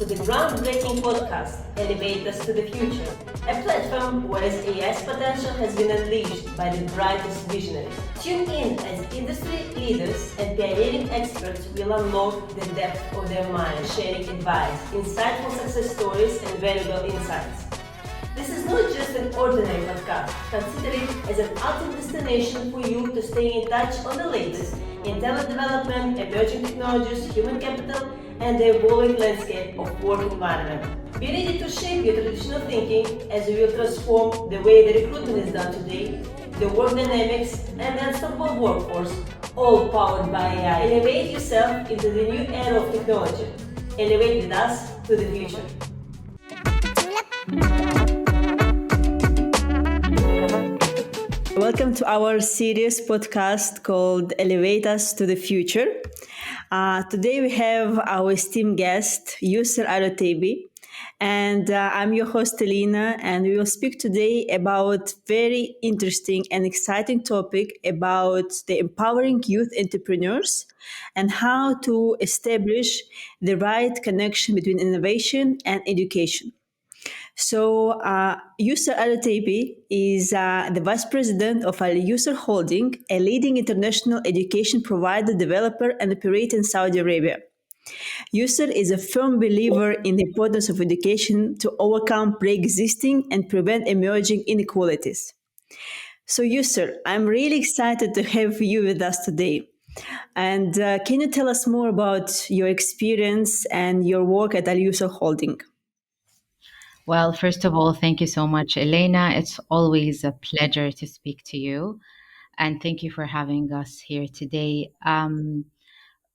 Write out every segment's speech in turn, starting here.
to the groundbreaking podcast, Elevate Us to the Future, a platform where AI's potential has been unleashed by the brightest visionaries. Tune in as industry leaders and pioneering experts will unlock the depth of their minds, sharing advice, insightful success stories, and valuable insights. This is not just an ordinary podcast. Consider it as an ultimate destination for you to stay in touch on the latest in talent development, emerging technologies, human capital, and the evolving landscape of work environment. Be ready to shape your traditional thinking as we will transform the way the recruitment is done today, the work dynamics, and the unstoppable workforce, all powered by AI. Elevate yourself into the new era of technology. Elevate with us to the future. Welcome to our series podcast called Elevate Us to the Future. Today we have our esteemed guest, Yusr AlOtaibi, and I'm your host, Elena, and we will speak today about very interesting and exciting topic about the empowering youth entrepreneurs and how to establish the right connection between innovation and education. So, Yusr AlOtaibi is the Vice President of AlYusr Holding, a leading international education provider, developer, and operator in Saudi Arabia. Yusr is a firm believer in the importance of education to overcome pre-existing and prevent emerging inequalities. So, Yusr, I'm really excited to have you with us today. And can you tell us more about your experience and your work at AlYusr Holding? Well, first of all, thank you so much, Elena. It's always a pleasure to speak to you. And thank you for having us here today. I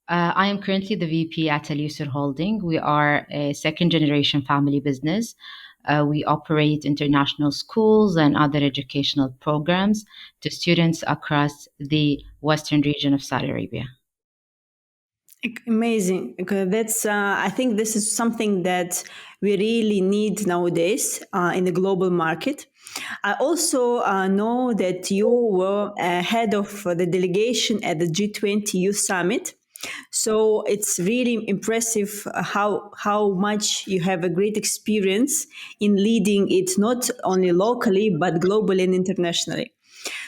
am currently the VP at AlYusr Holding. We are a second generation family business. We operate international schools and other educational programs to students across the western region of Saudi Arabia. Amazing. Okay, that's. I think this is something that we really need nowadays in the global market. I also know that you were head of the delegation at the G20 Youth Summit. So it's really impressive how much you have a great experience in leading it not only locally but globally and internationally.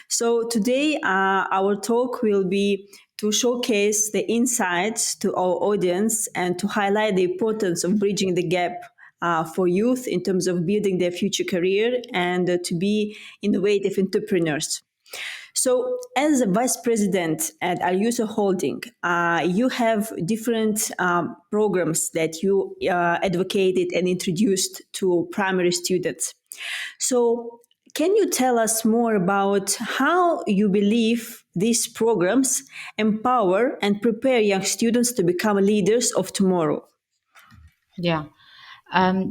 So today, our talk will be to showcase the insights to our audience and to highlight the importance of bridging the gap for youth in terms of building their future career and to be innovative entrepreneurs. So, as a vice president at AlYusr Holding, you have different programs that you advocated and introduced to primary students. So, can you tell us more about how you believe these programs empower and prepare young students to become leaders of tomorrow? Yeah.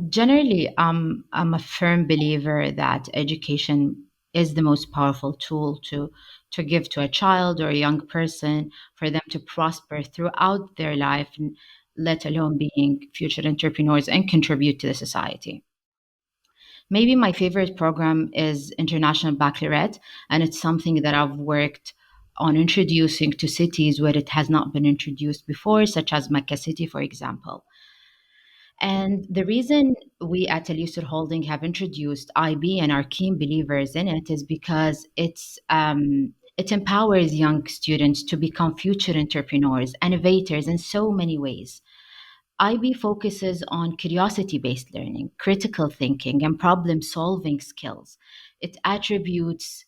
Generally, I'm a firm believer that education is the most powerful tool to give to a child or a young person for them to prosper throughout their life, let alone being future entrepreneurs and contribute to the society. Maybe my favorite program is International Baccalaureate, and it's something that I've worked on introducing to cities where it has not been introduced before, such as Mecca City, for example. And the reason we at AlYusr Holding have introduced IB and are keen believers in it is because it empowers young students to become future entrepreneurs, innovators in so many ways. IB focuses on curiosity-based learning, critical thinking, and problem-solving skills. It attributes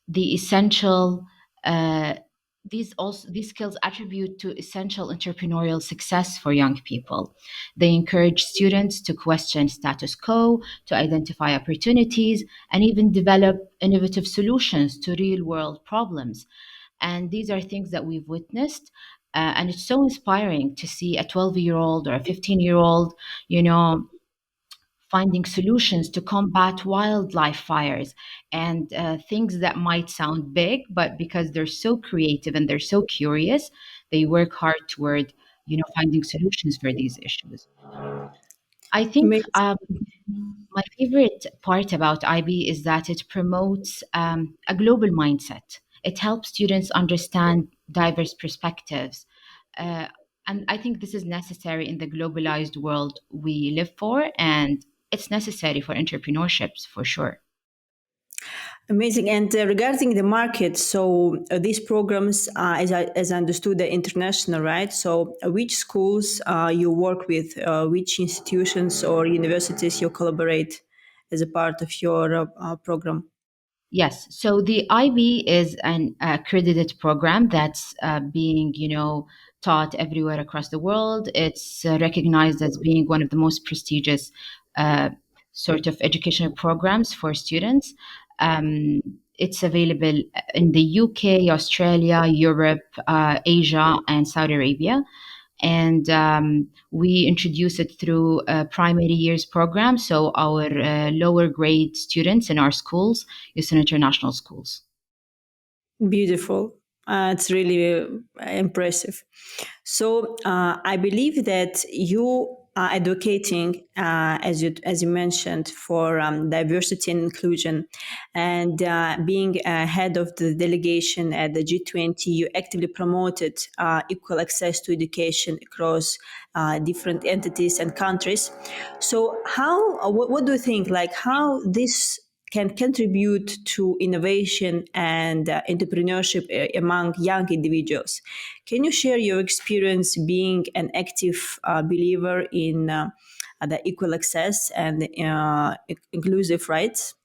the essential uh, these skills attribute to essential entrepreneurial success for young people. They encourage students to question status quo, to identify opportunities, and even develop innovative solutions to real world problems. And these are things that we've witnessed. And it's so inspiring to see a 12-year-old or a 15-year-old, you know, finding solutions to combat wildlife fires and things that might sound big, but because they're so creative and they're so curious, they work hard toward, finding solutions for these issues. I think Amazing. my favorite part about IB is that it promotes a global mindset. It helps students understand diverse perspectives. Uh, And I think this is necessary in the globalized world we live for, and it's necessary for entrepreneurships for sure. Amazing. And regarding the market, so these programs, as I understood, are international, right? So which schools you work with, which institutions or universities you collaborate as a part of your program? Yes. So the IB is an accredited program that's being, taught everywhere across the world. It's recognized as being one of the most prestigious uh, sort of educational programs for students. It's available in the UK, Australia, Europe, Asia, and Saudi Arabia. And we introduce it through a primary years program. So our lower grade students in our schools use in international schools. Beautiful. It's really impressive. So I believe that you are advocating, as you mentioned, for diversity and inclusion, and being head of the delegation at the G20, you actively promoted equal access to education across different entities and countries. So, what do you think? Like how this can contribute to innovation and entrepreneurship among young individuals. Can you share your experience being an active believer in the equal access and inclusive rights?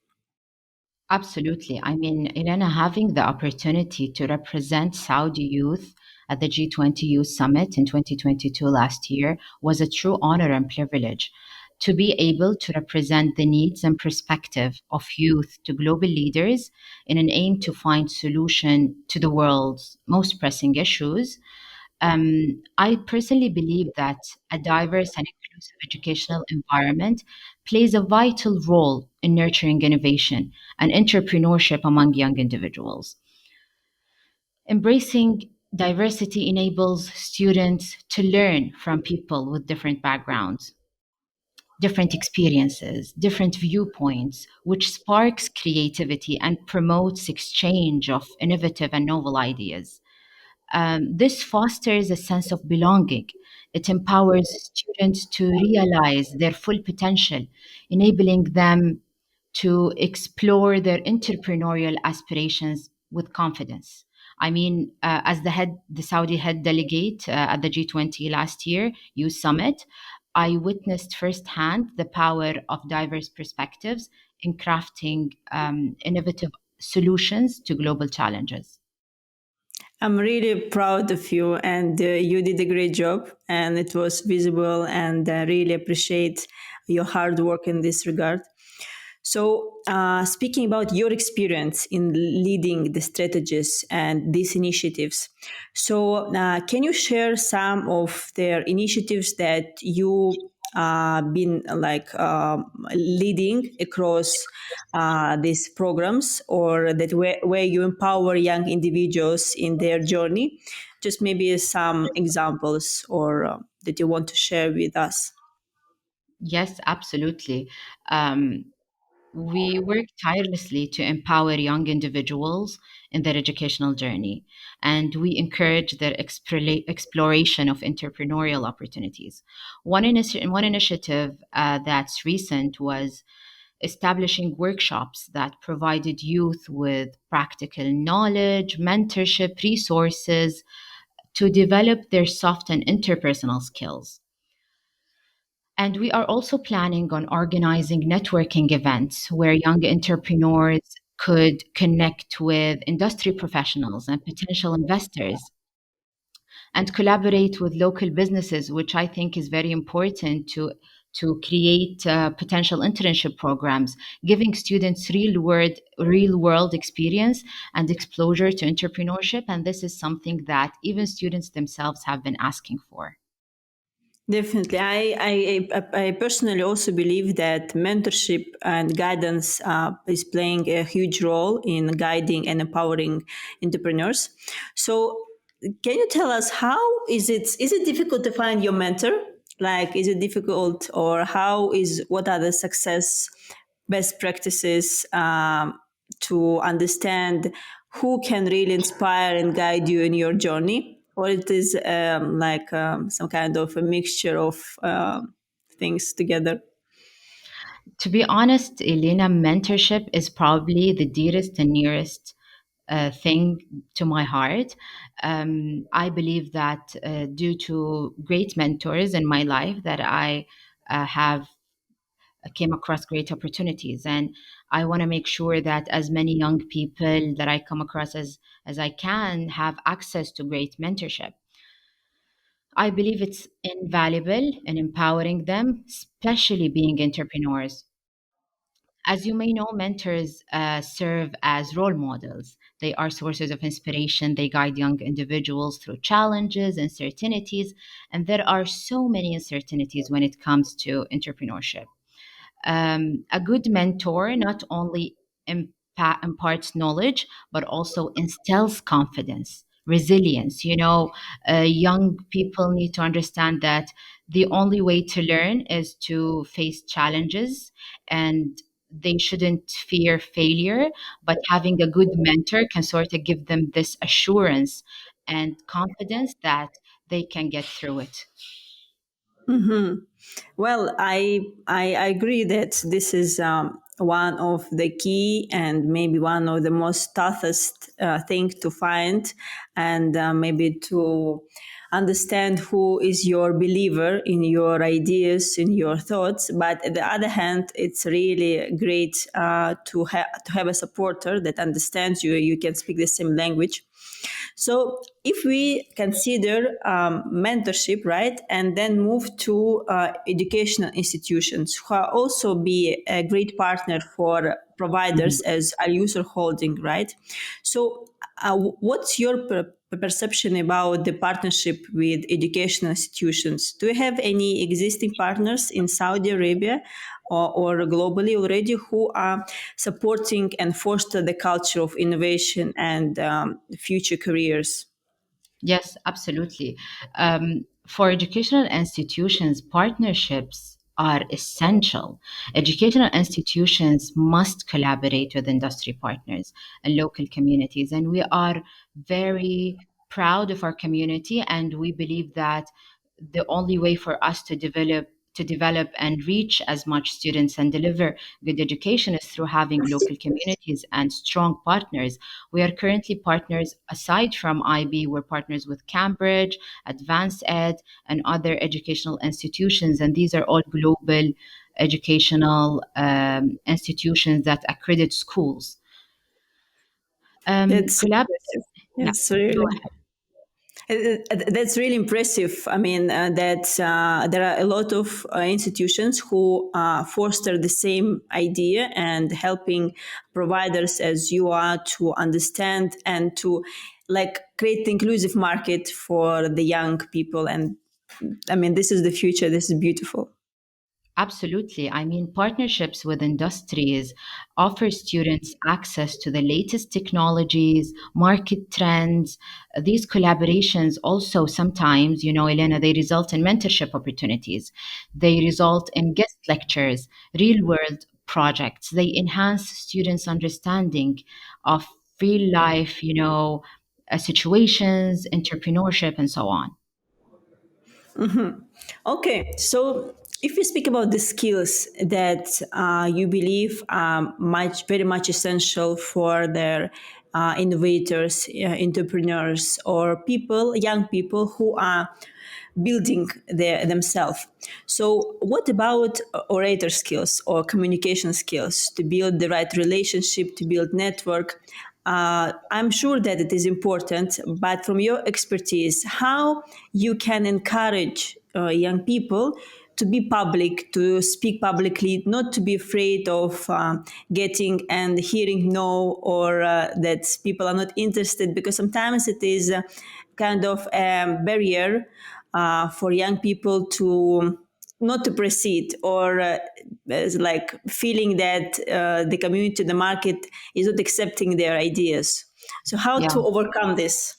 Absolutely. I mean, Elena, having the opportunity to represent Saudi youth at the G20 Youth Summit in 2022 last year was a true honor and privilege. To be able to represent the needs and perspective of youth to global leaders in an aim to find solution to the world's most pressing issues. I personally believe that a diverse and inclusive educational environment plays a vital role in nurturing innovation and entrepreneurship among young individuals. Embracing diversity enables students to learn from people with different backgrounds, different experiences, different viewpoints, which sparks creativity and promotes exchange of innovative and novel ideas. This fosters a sense of belonging. It empowers students to realize their full potential, enabling them to explore their entrepreneurial aspirations with confidence. I mean, as the Saudi head delegate at the G20 last year, Youth Summit, I witnessed firsthand the power of diverse perspectives in crafting innovative solutions to global challenges. I'm really proud of you, and you did a great job, and it was visible, and really appreciate your hard work in this regard. So, speaking about your experience in leading the strategies and these initiatives, so can you share some of their initiatives that you been like leading across these programs, or that where you empower young individuals in their journey? Just maybe some examples, or that you want to share with us. Yes, absolutely. Um, we work tirelessly to empower young individuals in their educational journey, and we encourage their exploration of entrepreneurial opportunities. One initiative that's recent was establishing workshops that provided youth with practical knowledge, mentorship, resources to develop their soft and interpersonal skills. And we are also planning on organizing networking events where young entrepreneurs could connect with industry professionals and potential investors and collaborate with local businesses, which I think is very important to create potential internship programs, giving students real world experience and exposure to entrepreneurship. And this is something that even students themselves have been asking for. Definitely. I personally also believe that mentorship and guidance is playing a huge role in guiding and empowering entrepreneurs. So, can you tell us how is it difficult to find your mentor? Like, is it difficult, or what are the success best practices to understand who can really inspire and guide you in your journey? or it is like some kind of a mixture of things together? To be honest, Elena, mentorship is probably the dearest and nearest thing to my heart. I believe that due to great mentors in my life, that I have came across great opportunities, and I want to make sure that as many young people that I come across as I can have access to great mentorship. I believe it's invaluable in empowering them, especially being entrepreneurs. As you may know, mentors serve as role models. They are sources of inspiration. They guide young individuals through challenges, uncertainties, and there are so many uncertainties when it comes to entrepreneurship. A good mentor not only imparts knowledge, but also instills confidence, resilience. Young people need to understand that the only way to learn is to face challenges, and they shouldn't fear failure. But having a good mentor can sort of give them this assurance and confidence that they can get through it. Mhm. Well, I agree that this is one of the key and maybe one of the most toughest thing to find, and maybe to understand who is your believer in your ideas, in your thoughts. But at the other hand, it's really great to have a supporter that understands you. You can speak the same language. So, if we consider mentorship, right, and then move to educational institutions who are also be a great partner for providers as AlYusr Holding, right? So, what's your perception about the partnership with educational institutions? Do you have any existing partners in Saudi Arabia or globally already who are supporting and foster the culture of innovation and future careers? Yes, absolutely. For educational institutions, partnerships are essential. Educational institutions must collaborate with industry partners and local communities. And we are very proud of our community, and we believe that the only way for us to develop and reach as much students and deliver good education is through having local communities and strong partners. We are currently partners, aside from IB, we're partners with Cambridge, Advanced Ed, and other educational institutions. And these are all global educational institutions that accredit schools. That's Collab. impressive. Yeah, Yes, go really. ahead. That's really impressive. I mean, that there are a lot of institutions who foster the same idea and helping providers as you are to understand and to like create the inclusive market for the young people. And I mean, this is the future. This is beautiful. Absolutely. I mean, partnerships with industries offer students access to the latest technologies, market trends. These collaborations also sometimes, Elena, they result in mentorship opportunities. They result in guest lectures, real world projects. They enhance students' understanding of real life, situations, entrepreneurship, and so on. Okay, so if we speak about the skills that you believe are very much essential for their innovators, entrepreneurs, or young people who are building themselves. So, what about orator skills or communication skills to build the right relationship, to build network? I'm sure that it is important, but from your expertise, how you can encourage young people to be public, to speak publicly, not to be afraid of getting and hearing no, or that people are not interested, because sometimes it is kind of a barrier for young people to not to proceed, or as like feeling that the community, the market is not accepting their ideas. So how Yeah. to overcome this?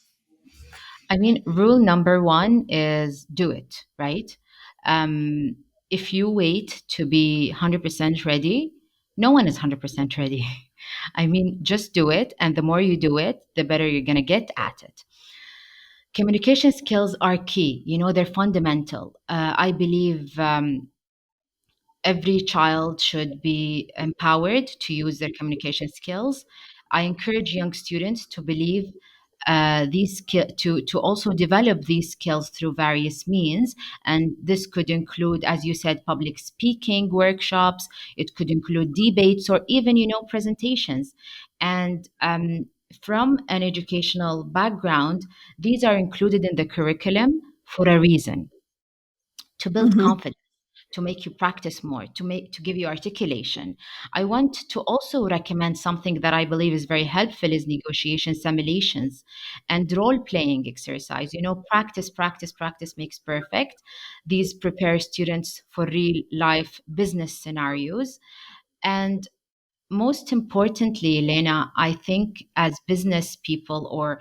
I mean, rule number one is do it, right? Um, if you wait to be 100% ready, no one is 100% ready. I mean, just do it. And the more you do it, the better you're going to get at it. Communication skills are key. They're fundamental. I believe every child should be empowered to use their communication skills. I encourage young students to believe to also develop these skills through various means, and this could include, as you said, public speaking workshops. It could include debates or even presentations. And from an educational background, these are included in the curriculum for a reason: to build Mhm. confidence, to make you practice more, to give you articulation. I want to also recommend something that I believe is very helpful: is negotiation simulations and role playing exercise. Practice, practice, practice makes perfect. These prepare students for real life business scenarios. And most importantly, Elena, I think as business people or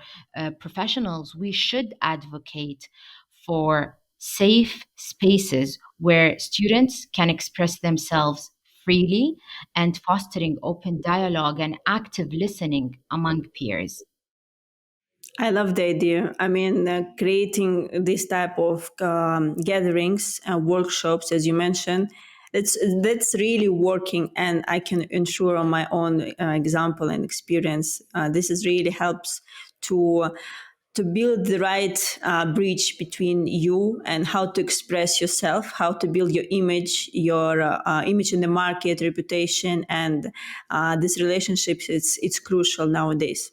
professionals, we should advocate for safe spaces where students can express themselves freely, and fostering open dialogue and active listening among peers. I love the idea. I mean, creating this type of gatherings and workshops, as you mentioned, that's really working, and I can ensure on my own example and experience. This is really helps to to build the right bridge between you and how to express yourself, how to build your image, your image in the market, reputation, and this relationships. It's crucial nowadays.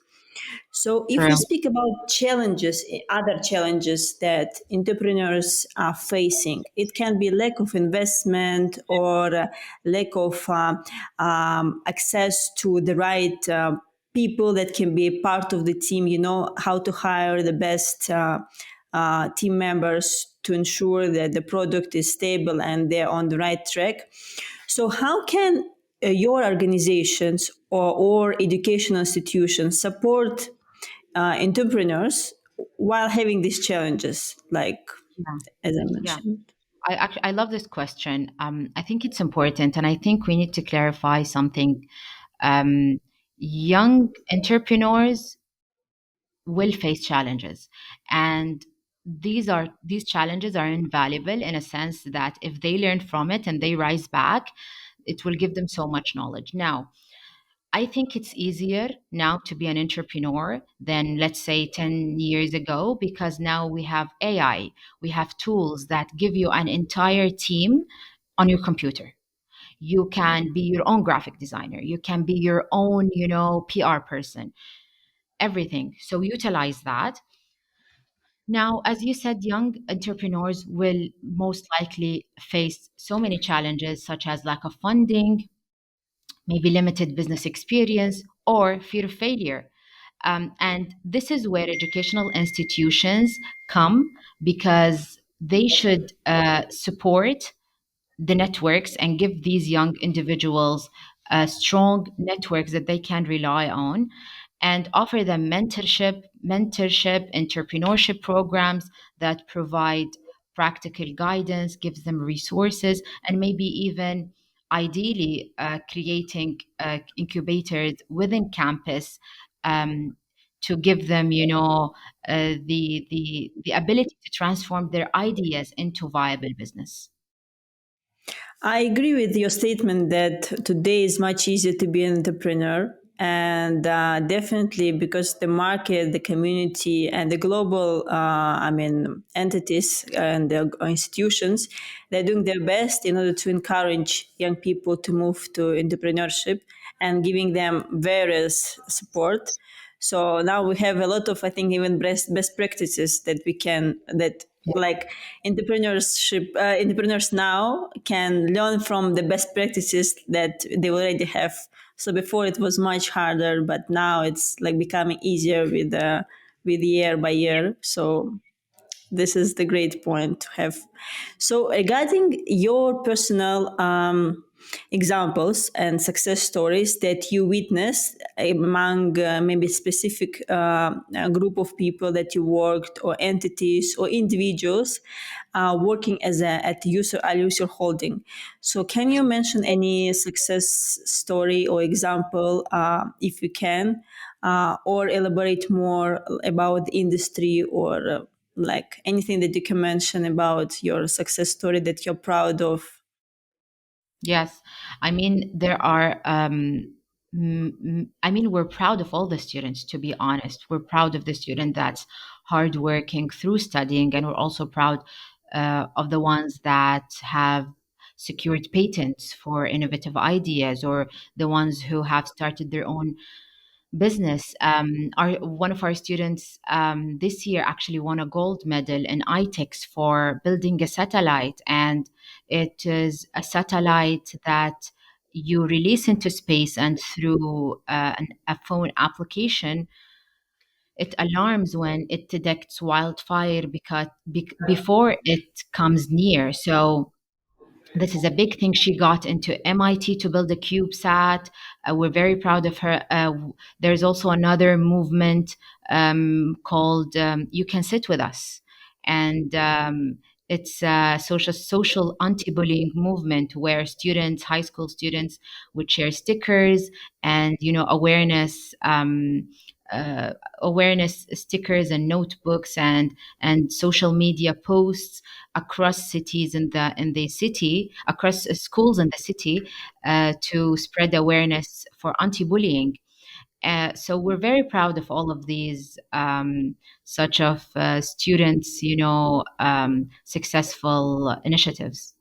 So, if we True. speak about challenges, other challenges that entrepreneurs are facing, it can be lack of investment or lack of access to the right people that can be a part of the team. You know how to hire the best team members to ensure that the product is stable and they're on the right track. So, how can your organizations or educational institutions support entrepreneurs while having these challenges, like Yeah. as I Yeah. mentioned? I love this question. I think it's important, and I think we need to clarify something. Um, Young entrepreneurs will face challenges, and these challenges are invaluable in a sense that if they learn from it and they rise back, it will give them so much knowledge. Now, I think it's easier now to be an entrepreneur than, let's say, 10 years ago, because now we have AI. We have tools that give you an entire team on your computer. You can be your own graphic designer. You can be your own, PR person, everything. So utilize that. Now, as you said, young entrepreneurs will most likely face so many challenges, such as lack of funding, maybe limited business experience, or fear of failure. And this is where educational institutions come, because they should support the networks and give these young individuals strong networks that they can rely on, and offer them mentorship, entrepreneurship programs that provide practical guidance, gives them resources, and maybe even ideally creating incubators within campus, um, to give them, the ability to transform their ideas into viable business. I agree with your statement that today is much easier to be an entrepreneur. And definitely because the market, the community, and the global, entities and the institutions, they're doing their best in order to encourage young people to move to entrepreneurship and giving them various support. So now we have a lot of, I think, even best practices that we can that like entrepreneurs now can learn from the best practices that they already have. So before it was much harder, but now it's like becoming easier with year by year. So this is the great point to have. So, regarding your personal examples and success stories that you witnessed among maybe specific group of people that you worked, or entities or individuals, working as at Yusr AlYusr Holding. So, can you mention any success story or example, if you can, or elaborate more about the industry or like anything that you can mention about your success story that you're proud of? Yes, I mean there are. I mean, we're proud of all the students. To be honest, we're proud of the student that's hardworking through studying, and we're also proud of the ones that have secured patents for innovative ideas, or the ones who have started their own business. Our one of our students this year actually won a gold medal in ITEX for building a satellite, and it is a satellite that you release into space, and through a phone application, it alarms when it detects wildfire before it comes near. So this is a big thing. She got into MIT to build a CubeSat. We're very proud of her. There's also another movement called "You Can Sit with Us," and it's a social anti-bullying movement where students, high school students, would share stickers and uh, awareness stickers and notebooks and social media posts across cities in the city, across schools in the city, to spread awareness for anti-bullying. So we're very proud of all of these such of students, successful initiatives.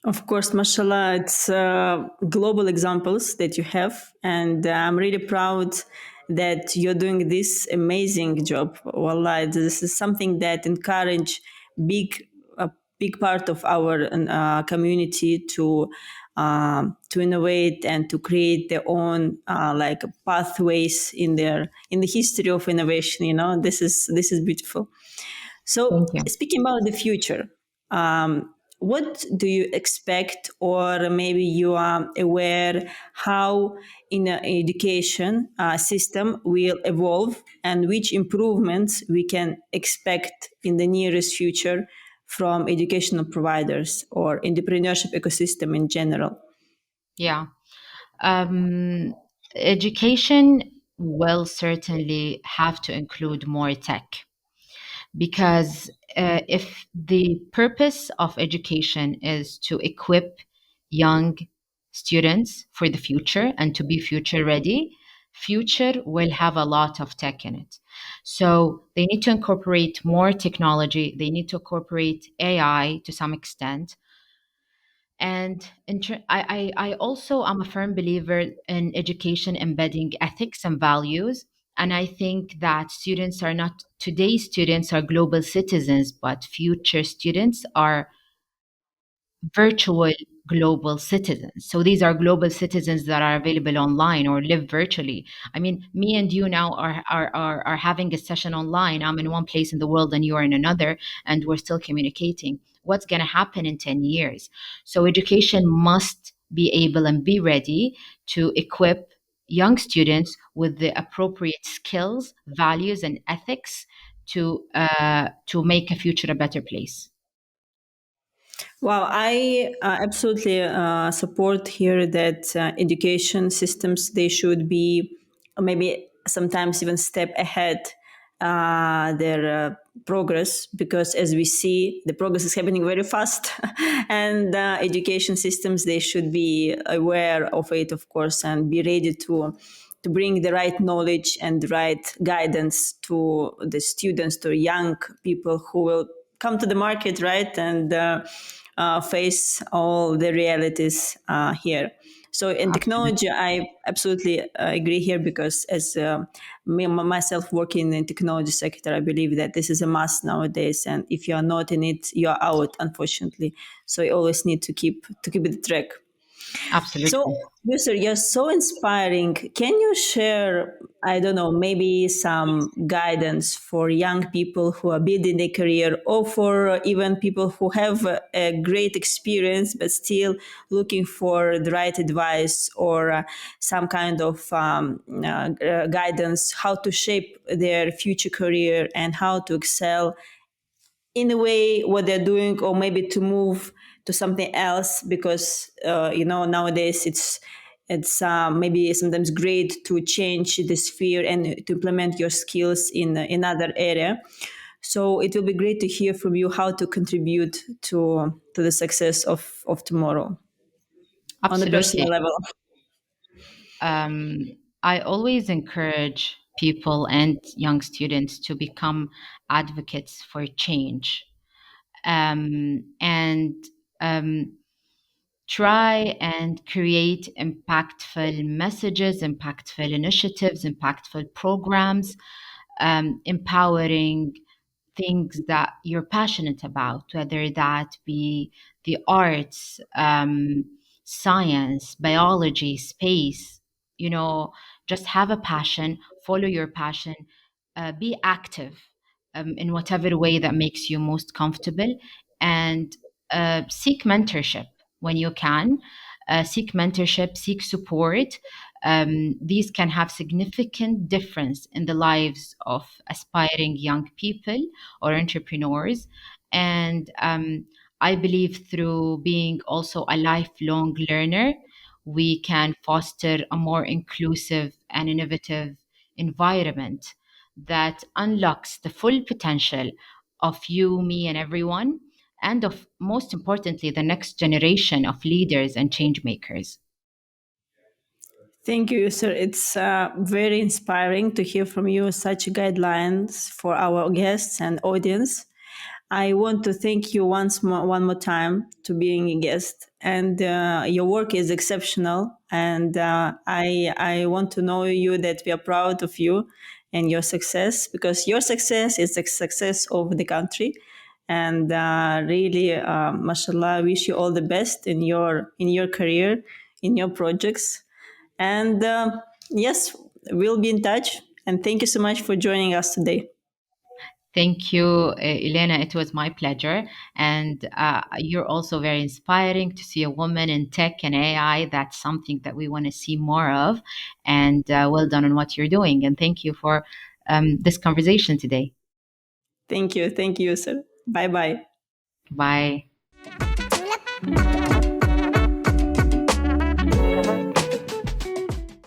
Of course, mashallah, it's global examples that you have, and I'm really proud that you're doing this amazing job. Wallah, this is something that encourage big, a big part of our community to innovate and to create their own like pathways in the history of innovation. This is beautiful. So, Thank you. speaking about the future, what do you expect, or maybe you are aware how in an education system will evolve, and which improvements we can expect in the nearest future from educational providers or entrepreneurship ecosystem in general? Yeah. Um, Education will certainly have to include more tech, because if the purpose of education is to equip young students for the future and to be future ready, future will have a lot of tech in it. So they need to incorporate more technology, they need to incorporate AI to some extent. And I also am a firm believer in education embedding ethics and values. And I think that students are not, today's students are global citizens, but future students are virtual global citizens. So these are global citizens that are available online or live virtually. I mean, me and you now are having a session online. I'm in one place in the world and you are in another, and we're still communicating. What's going to happen in 10 years? So education must be able and be ready to equip young students with the appropriate skills, values, and ethics to make a future a better place. Wow, I absolutely support here that education systems they should be maybe sometimes even step ahead their progress, because as we see the progress is happening very fast and education systems they should be aware of it, of course, and be ready to bring the right knowledge and the right guidance to the students, to young people who will come to the market, right, and face all the realities here. So in Absolutely. technology, I absolutely agree here, because as myself working in the technology sector, I believe that this is a must nowadays. And if you are not in it, you are out, unfortunately. So you always need to keep the track. So, Absolutely. Yusr, you're so inspiring. Can you share, I don't know, maybe some guidance for young people who are building their career, or for even people who have a great experience but still looking for the right advice, or some kind of guidance how to shape their future career and how to excel in a way what they're doing, or maybe to move to something else, because nowadays it's maybe sometimes great to change the sphere and to implement your skills in another area. So it will be great to hear from you how to contribute to the success of tomorrow on the personal Absolutely. level. Um, I always encourage people and young students to become advocates for change, and um, try and create impactful messages, impactful initiatives, impactful programs, empowering things that you're passionate about, whether that be the arts, science, biology, space. You know, just have a passion, follow your passion, be active in whatever way that makes you most comfortable, and seek mentorship when you can. Seek mentorship, seek support. These can have significant difference in the lives of aspiring young people or entrepreneurs. And I believe through being also a lifelong learner, we can foster a more inclusive and innovative environment that unlocks the full potential of you, me, and everyone, and of most importantly, the next generation of leaders and change makers. Thank you, sir. It's very inspiring to hear from you such guidelines for our guests and audience. I want to thank you one more time to being a guest, and your work is exceptional. And I want to know you that we are proud of you and your success, because your success is the success of the country. And really, mashallah, I wish you all the best in your career, in your projects. And yes, we'll be in touch. And thank you so much for joining us today. Thank you, Elena. It was my pleasure. And you're also very inspiring to see a woman in tech and AI. That's something that we want to see more of. And well done on what you're doing. And thank you for this conversation today. Thank you. Thank you, sir. Bye bye. Bye.